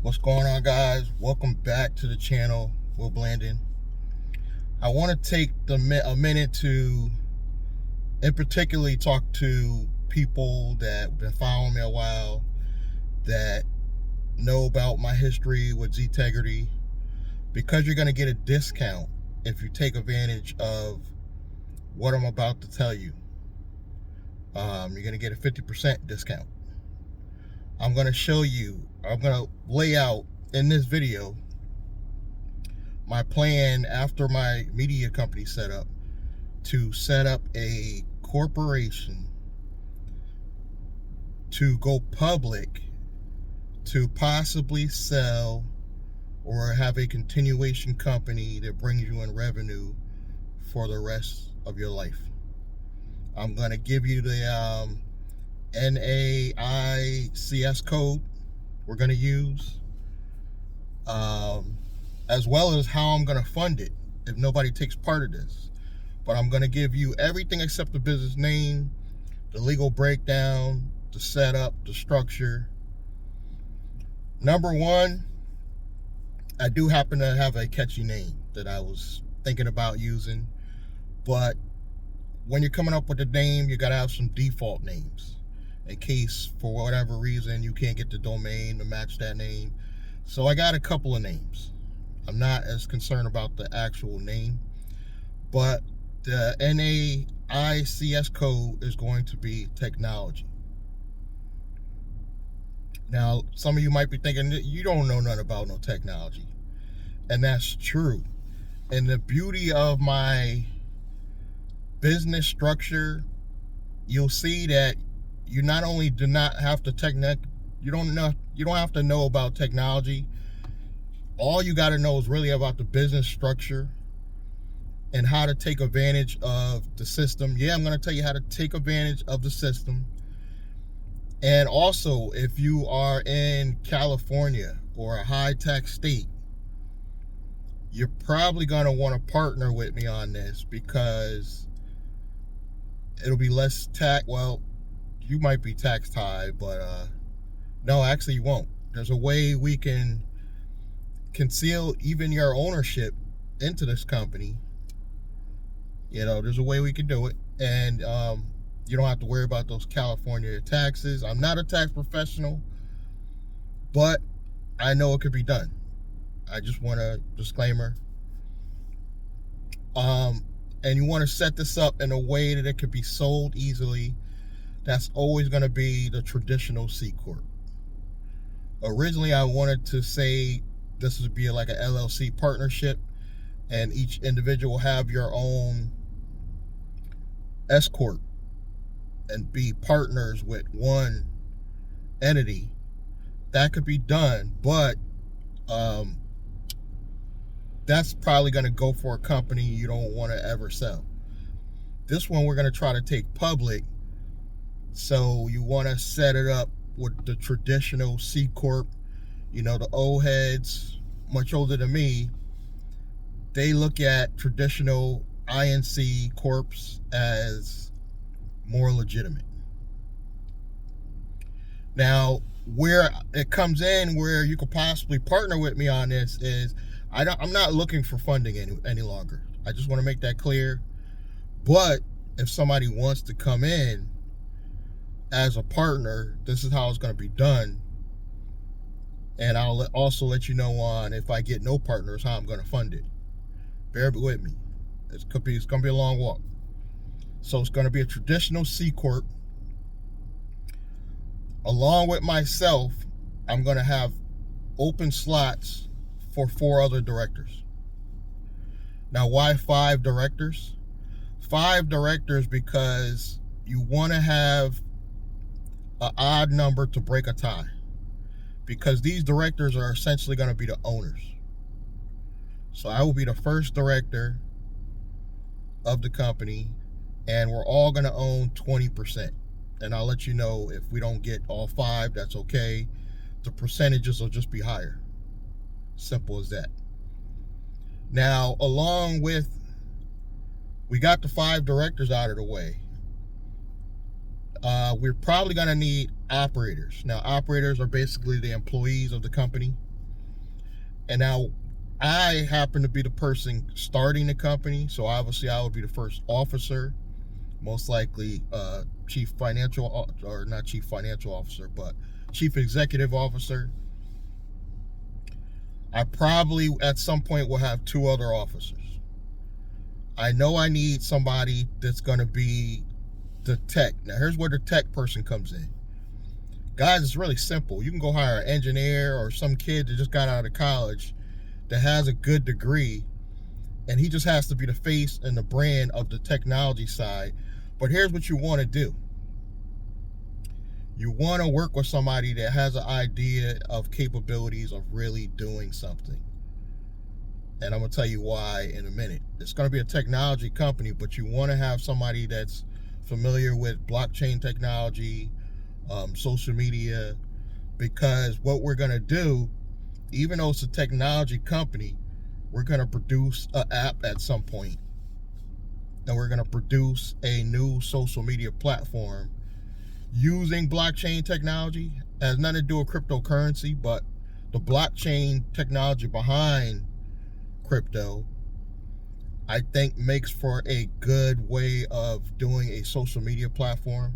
What's going on, guys? Welcome back to the channel. Will Blandon. I want to take a minute to in particularly talk to people that have been following me a while, that know about my history with Ztegrity, because you're going to get a discount if you take advantage of what I'm about to tell you. You're going to get a 50% discount. I'm going to lay out in this video my plan after my media company set up to set up a corporation to go public, to possibly sell or have a continuation company that brings you in revenue for the rest of your life. I'm going to give you the NAICS code we're going to use, as well as how I'm going to fund it if nobody takes part of this. But I'm going to give you everything except the business name, the legal breakdown, the setup, the structure. Number one, I do happen to have a catchy name that I was thinking about using, but when you're coming up with a name, you got to have some default names in case for whatever reason you can't get the domain to match that name. So I got a couple of names. I'm not as concerned about the actual name, but the NAICS code is going to be technology. Now, some of you might be thinking that you don't know nothing about no technology, and that's true. And the beauty of my business structure, you'll see that you not only do not have to you don't have to know about technology. All you got to know is really about the business structure and how to take advantage of the system. Yeah, I'm going to tell you how to take advantage of the system. And also, if you are in California or a high-tax state, you're probably going to want to partner with me on this, because it'll be less tax. Well, you might be taxed high, but no, actually you won't. There's a way we can conceal even your ownership into this company. You know, there's a way we can do it, and you don't have to worry about those California taxes. I'm not a tax professional, but I know it could be done. I just want a disclaimer. And you want to set this up in a way that it could be sold easily. That's always going to be the traditional C Corp. Originally, I wanted to say this would be like an LLC partnership, and each individual have your own S Corp and be partners with one entity. That could be done, but that's probably going to go for a company you don't want to ever sell. This one we're going to try to take public, so you want to set it up with the traditional C Corp. You know, the old heads, much older than me, they look at traditional INC corps as more legitimate. Now, where it comes in, where you could possibly partner with me on this, is I'm not looking for funding any longer. I just want to make that clear. But if somebody wants to come in as a partner, this is how it's going to be done. And I'll also let you know on, if I get no partners, how I'm going to fund it. Bear with me. It's going to be a long walk. So it's going to be a traditional C Corp. Along with myself, I'm going to have open slots for 4 other directors. Now, why 5 directors? 5 directors because you want to have an odd number to break a tie, because these directors are essentially going to be the owners. So I will be the first director of the company, and we're all going to own 20%. And I'll let you know if we don't get all 5, that's okay. The percentages will just be higher. Simple as that. Now, along with, we got the 5 directors out of the way, we're probably going to need operators. Now, operators are basically the employees of the company. And now I happen to be the person starting the company, so obviously I would be the first officer, most likely chief financial, or not chief financial officer, but chief executive officer. I probably at some point will have 2 other officers. I know I need somebody that's going to be the tech. Now here's where the tech person comes in. Guys, it's really simple. You can go hire an engineer or some kid that just got out of college that has a good degree, and he just has to be the face and the brand of the technology side. But here's what you want to do. You want to work with somebody that has an idea of capabilities of really doing something. And I'm going to tell you why in a minute. It's going to be a technology company, but you want to have somebody that's familiar with blockchain technology, social media, because what we're going to do, even though it's a technology company, we're going to produce an app at some point, and we're going to produce a new social media platform using blockchain technology. It has nothing to do with cryptocurrency, but the blockchain technology behind crypto, I think, makes for a good way of doing a social media platform.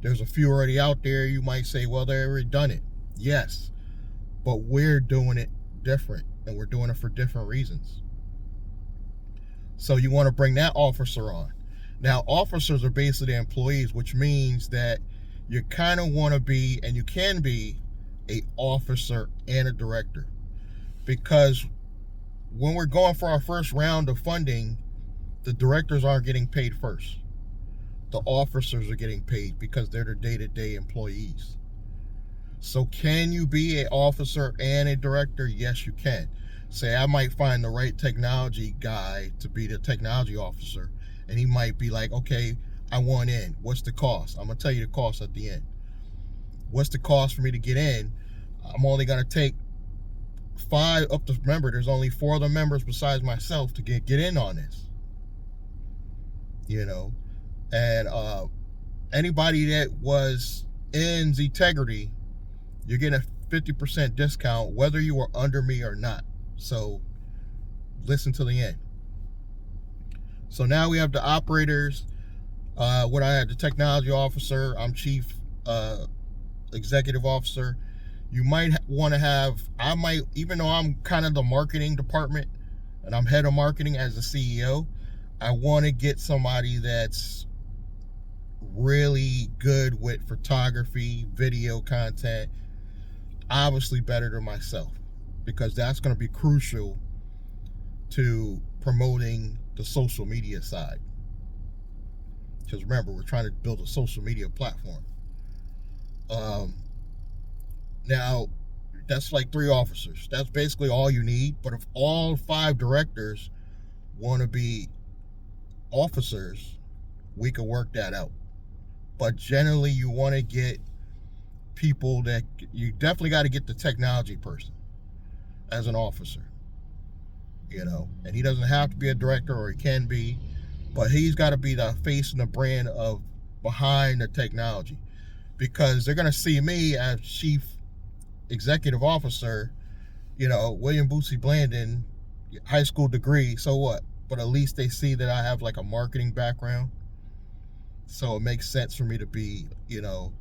There's a few already out there. You might say, well, they already done it. Yes, but we're doing it different, and we're doing it for different reasons. So you want to bring that officer on. Now, officers are basically employees, which means that you kind of want to be, and you can be, a officer and a director. Because when we're going for our first round of funding, the directors aren't getting paid first. The officers are getting paid because they're the day-to-day employees. So can you be an officer and a director? Yes, you can. Say I might find the right technology guy to be the technology officer, and he might be like, okay, I want in. What's the cost? I'm going to tell you the cost at the end. What's the cost for me to get in? I'm only going to take 5 up to, remember, there's only 4 other members besides myself to get in on this. You know, and anybody that was in Integrity, you're getting a 50% discount whether you were under me or not. So listen to the end. So now we have the operators. What I had, the technology officer, I'm chief executive officer. You might want to have, I might, even though I'm kind of the marketing department and I'm head of marketing as the CEO, I want to get somebody that's really good with photography, video content, obviously better than myself, because that's going to be crucial to promoting the social media side. Because remember, we're trying to build a social media platform. Now, that's like 3 officers. That's basically all you need. But if all 5 directors want to be officers, we can work that out. But generally, you want to get people that, you definitely got to get the technology person as an officer, you know, and he doesn't have to be a director, or he can be, but he's got to be the face and the brand of behind the technology, because they're going to see me as chief executive officer, you know, William Bootsy Blandon, high school degree, so what? But at least they see that I have like a marketing background. So it makes sense for me to be, you know,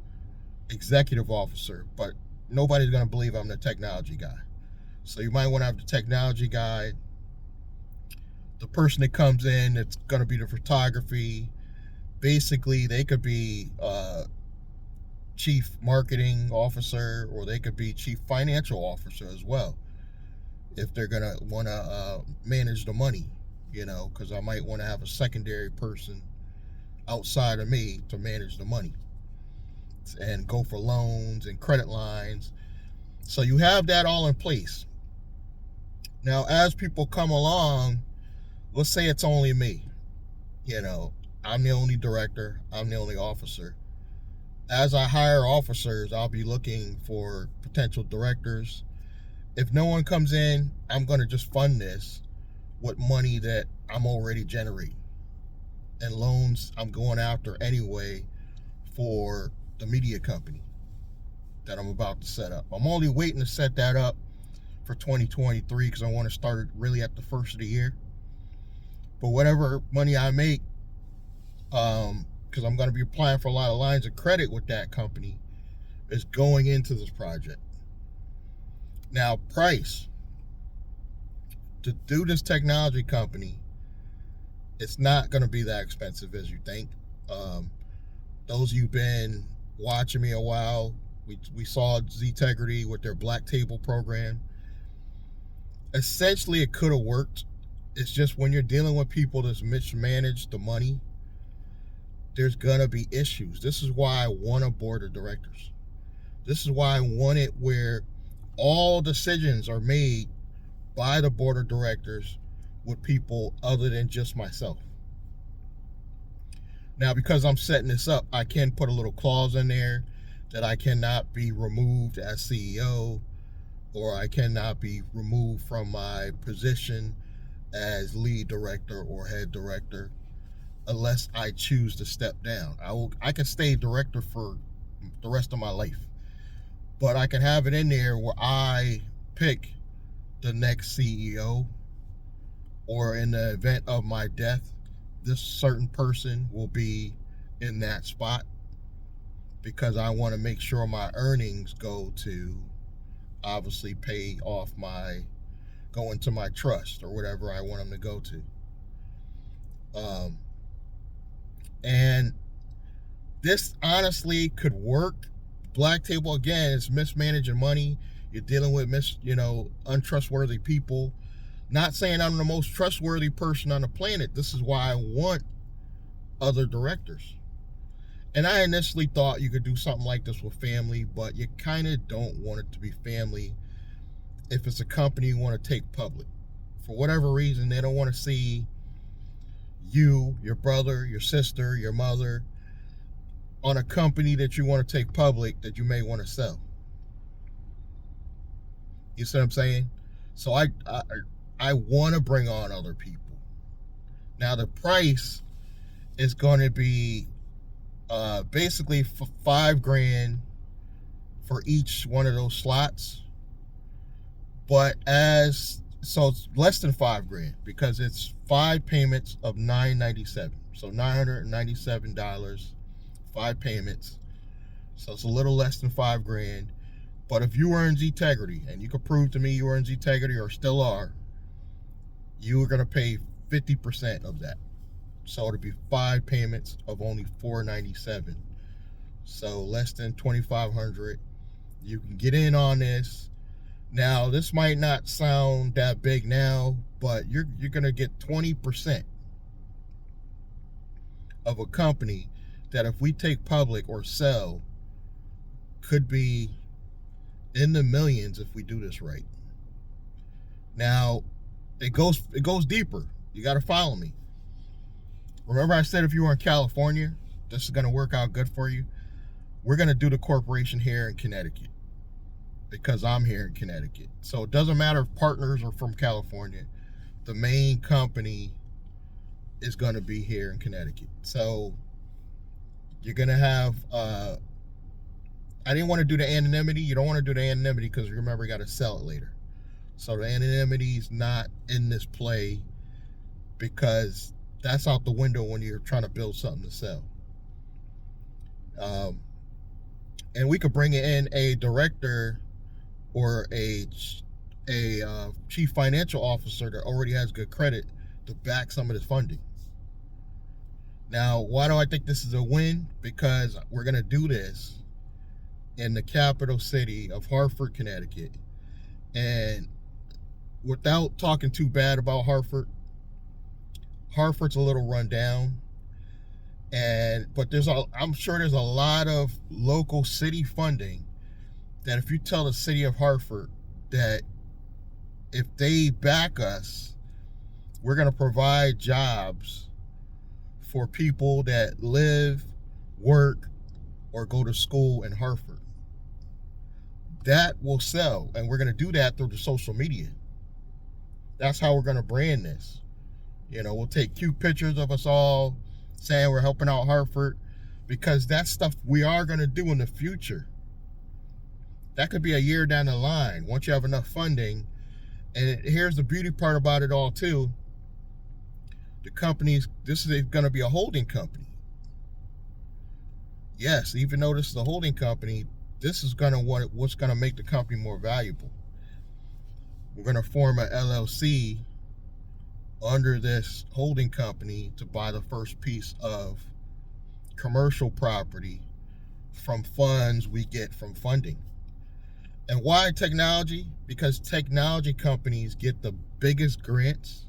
executive officer, but nobody's going to believe I'm the technology guy. So you might want to have the technology guy, the person that comes in that's going to be the photography. Basically, they could be chief marketing officer, or they could be chief financial officer as well, if they're going to want to manage the money, you know, because I might want to have a secondary person outside of me to manage the money and go for loans and credit lines. So you have that all in place. Now, as people come along, let's say it's only me, you know, I'm the only director, I'm the only officer. As I hire officers, I'll be looking for potential directors. If no one comes in, I'm going to just fund this with money that I'm already generating. And loans I'm going after anyway for the media company that I'm about to set up. I'm only waiting to set that up for 2023 because I want to start really at the first of the year. But whatever money I make, because I'm going to be applying for a lot of lines of credit with that company, is going into this project. Now, price. To do this technology company, it's not going to be that expensive as you think. Those of you been watching me a while, we saw Ztegrity with their Black Table program. Essentially, it could have worked. It's just when you're dealing with people that's mismanaged the money, there's going to be issues. This is why I want a board of directors. This is why I want it where all decisions are made by the board of directors with people other than just myself. Now, because I'm setting this up, I can put a little clause in there that I cannot be removed as CEO, or I cannot be removed from my position as lead director or head director unless I choose to step down. I can stay director for the rest of my life, but I can have it in there where I pick the next CEO, or in the event of my death, this certain person will be in that spot, because I want to make sure my earnings go to obviously pay off go into my trust or whatever I want them to go to. And this honestly could work. Black Table, again, is mismanaging money. You're dealing with untrustworthy people. Not saying I'm the most trustworthy person on the planet. This is why I want other directors. And I initially thought you could do something like this with family, but you kind of don't want it to be family if it's a company you want to take public. For whatever reason, they don't want to see you, your brother, your sister, your mother on a company that you want to take public that you may want to sell. You see what I'm saying? So I want to bring on other people. Now, the price is going to be basically $5,000 for each one of those slots, but so it's less than $5,000 because it's 5 payments of $997. So $997, 5 payments. So it's a little less than $5,000. But if you were in Ztegrity and you could prove to me you were in Ztegrity or still are, you were going to pay 50% of that. So it'd be 5 payments of only $497. So less than $2,500. You can get in on this. Now, this might not sound that big now, but you're going to get 20% of a company that, if we take public or sell, could be in the millions if we do this right. Now, it goes deeper. You got to follow me. Remember I said if you were in California, this is going to work out good for you? We're going to do the corporation here in Connecticut because I'm here in Connecticut. So it doesn't matter if partners are from California. The main company is going to be here in Connecticut. So you're going to have... I didn't want to do the anonymity. You don't want to do the anonymity because, remember, you got to sell it later. So the anonymity is not in this play because that's out the window when you're trying to build something to sell. And we could bring in a director or a chief financial officer that already has good credit to back some of this funding. Now, why do I think this is a win? Because we're going to do this in the capital city of Hartford, Connecticut. And without talking too bad about Hartford's a little run down. But I'm sure there's a lot of local city funding that if you tell the city of Hartford that if they back us, we're going to provide jobs for people that live, work, or go to school in Hartford. That will sell, and we're going to do that through the social media. That's how we're going to brand this. We'll take cute pictures of us all saying we're helping out Hartford, because that's stuff we are going to do in the future. That could be a year down the line. Once you have enough funding, And here's the beauty part about it all too. The companies, this is going to be a holding company. Yes, even though this is a holding company, this is going to what's going to make the company more valuable. We're going to form a LLC under this holding company to buy the first piece of commercial property from funds we get from funding. And why technology? Because technology companies get the biggest grants.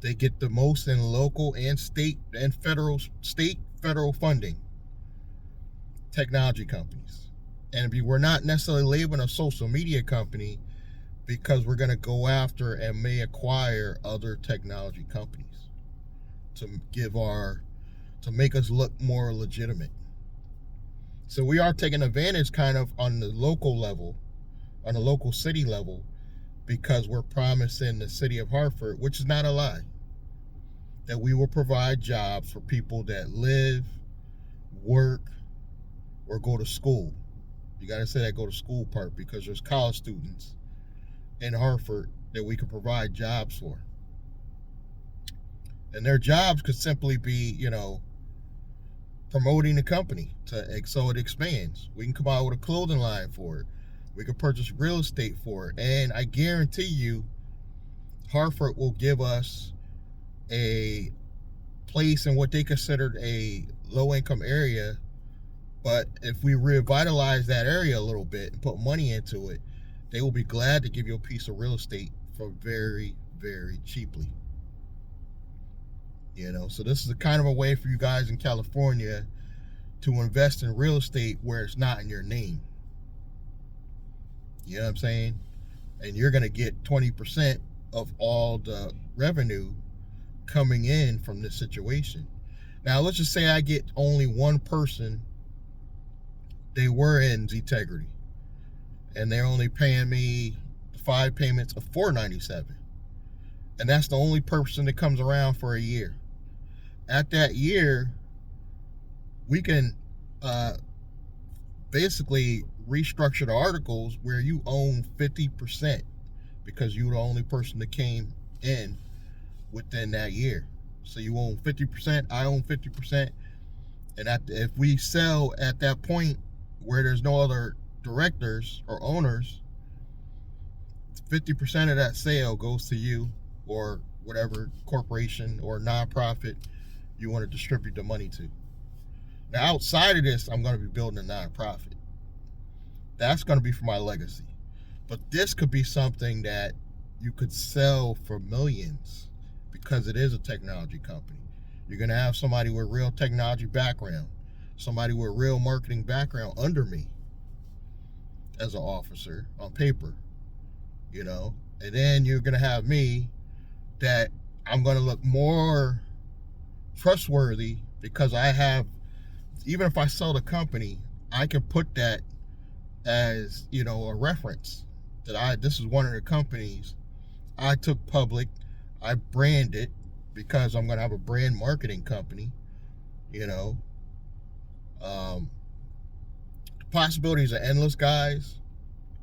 They get the most in local and state federal funding. Technology companies. And we're not necessarily labeling a social media company, because we're going to go after and may acquire other technology companies to make us look more legitimate. So we are taking advantage kind of on the local level, on the local city level, because we're promising the city of Hartford, which is not a lie, that we will provide jobs for people that live, work, or go to school. You got to say that go to school part, because there's college students in Hartford that we can provide jobs for. And their jobs could simply be, promoting the company so it expands. We can come out with a clothing line for it. We can purchase real estate for it. And I guarantee you, Hartford will give us a place in what they considered a low-income area. But if we revitalize that area a little bit and put money into it, they will be glad to give you a piece of real estate for very, very cheaply. So this is a kind of a way for you guys in California to invest in real estate where it's not in your name. You know what I'm saying? And you're going to get 20% of all the revenue coming in from this situation. Now, let's just say I get only one person. They were in Zetegrity, and they're only paying me 5 payments of $497, and that's the only person that comes around for a year. At that year, we can basically restructure the articles where you own 50%, because you're the only person that came in within that year. So you own 50%, I own 50%, and if we sell at that point where there's no other directors or owners, 50% of that sale goes to you or whatever corporation or nonprofit you want to distribute the money to. Now, outside of this, I'm going to be building a nonprofit. That's going to be for my legacy. But this could be something that you could sell for millions, because it is a technology company. You're going to have somebody with real technology background, somebody with real marketing background under me as an officer on paper, and then you're going to have me that I'm going to look more trustworthy, because I have, even if I sell the company, I can put that as, a reference that this is one of the companies I took public. I brand it, because I'm going to have a brand marketing company, The possibilities are endless, guys.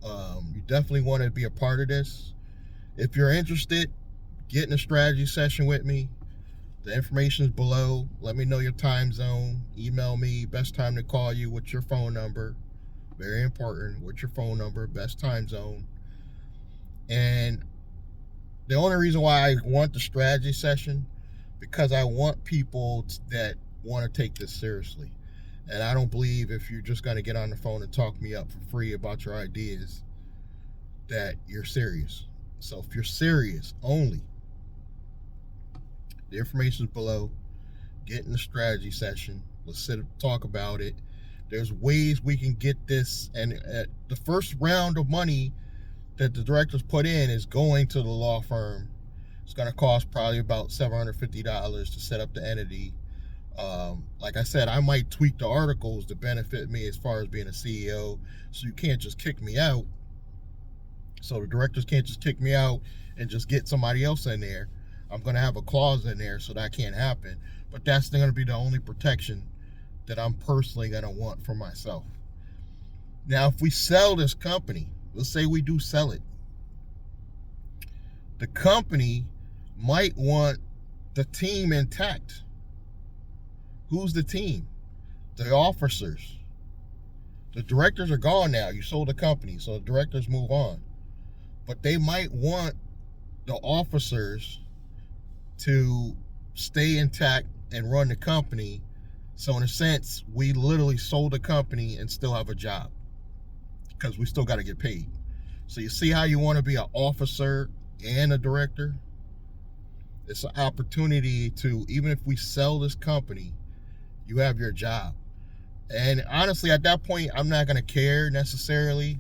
You definitely want to be a part of this. If you're interested, get in a strategy session with me. The information is below. Let me know your time zone. Email me. Best time to call you. What's your phone number? Very important. What's your phone number? Best time zone. And the only reason why I want the strategy session, because I want people that want to take this seriously. And I don't believe if you're just going to get on the phone and talk me up for free about your ideas, that you're serious. So if you're serious only, the information is below. Get in the strategy session. Let's sit and talk about it. There's ways we can get this. And the first round of money that the directors put in is going to the law firm. It's going to cost probably about $750 to set up the entity. Like I said, I might tweak the articles to benefit me as far as being a CEO. So you can't just kick me out. So the directors can't just kick me out and just get somebody else in there. I'm going to have a clause in there so that can't happen. But that's going to be the only protection that I'm personally going to want for myself. Now, if we sell this company, let's say we do sell it, the company might want the team intact. Who's the team? The officers. The directors are gone now. You sold the company, so the directors move on. But they might want the officers to stay intact and run the company. So in a sense, we literally sold the company and still have a job because we still got to get paid. So you see how you want to be an officer and a director? It's an opportunity to, even if we sell this company, you have your job. And honestly, at that point, I'm not going to care necessarily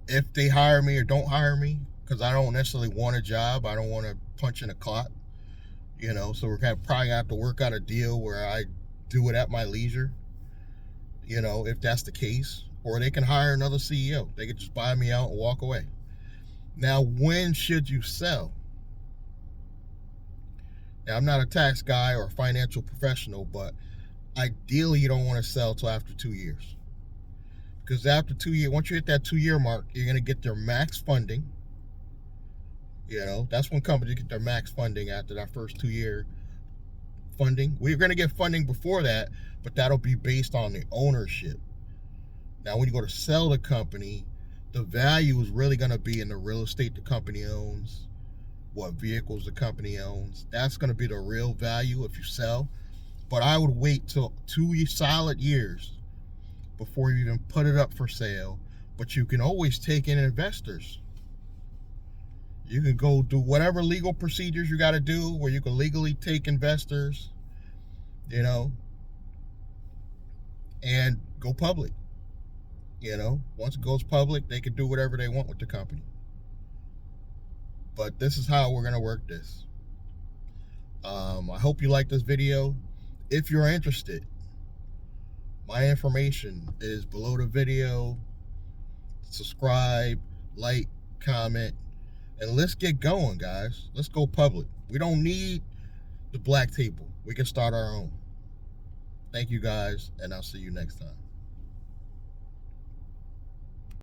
if they hire me or don't hire me, because I don't necessarily want a job. I don't want to punch in a clock, you know, so we're probably going to have to work out a deal where I do it at my leisure, you know, if that's the case. Or they can hire another CEO. They could just buy me out and walk away. Now, when should you sell? Now, I'm not a tax guy or a financial professional, but ideally you don't want to sell till after 2 years. Because after 2 years, once you hit that 2-year mark, you're going to get their max funding. You know, that's when companies get their max funding after that first 2-year funding. We're going to get funding before that, but that'll be based on the ownership. Now, when you go to sell the company, the value is really going to be in the real estate the company owns, what vehicles the company owns. That's going to be the real value if you sell. But I would wait till 2 solid years before you even put it up for sale. But you can always take in investors. You can go do whatever legal procedures you got to do where you can legally take investors, you know, and go public. You know, once it goes public, they can do whatever they want with the company. But this is how we're going to work this. I hope you like this video. If you're interested, my information is below the video. Subscribe, like, comment, and let's get going, guys. Let's go public. We don't need the black table. We can start our own. Thank you, guys, and I'll see you next time.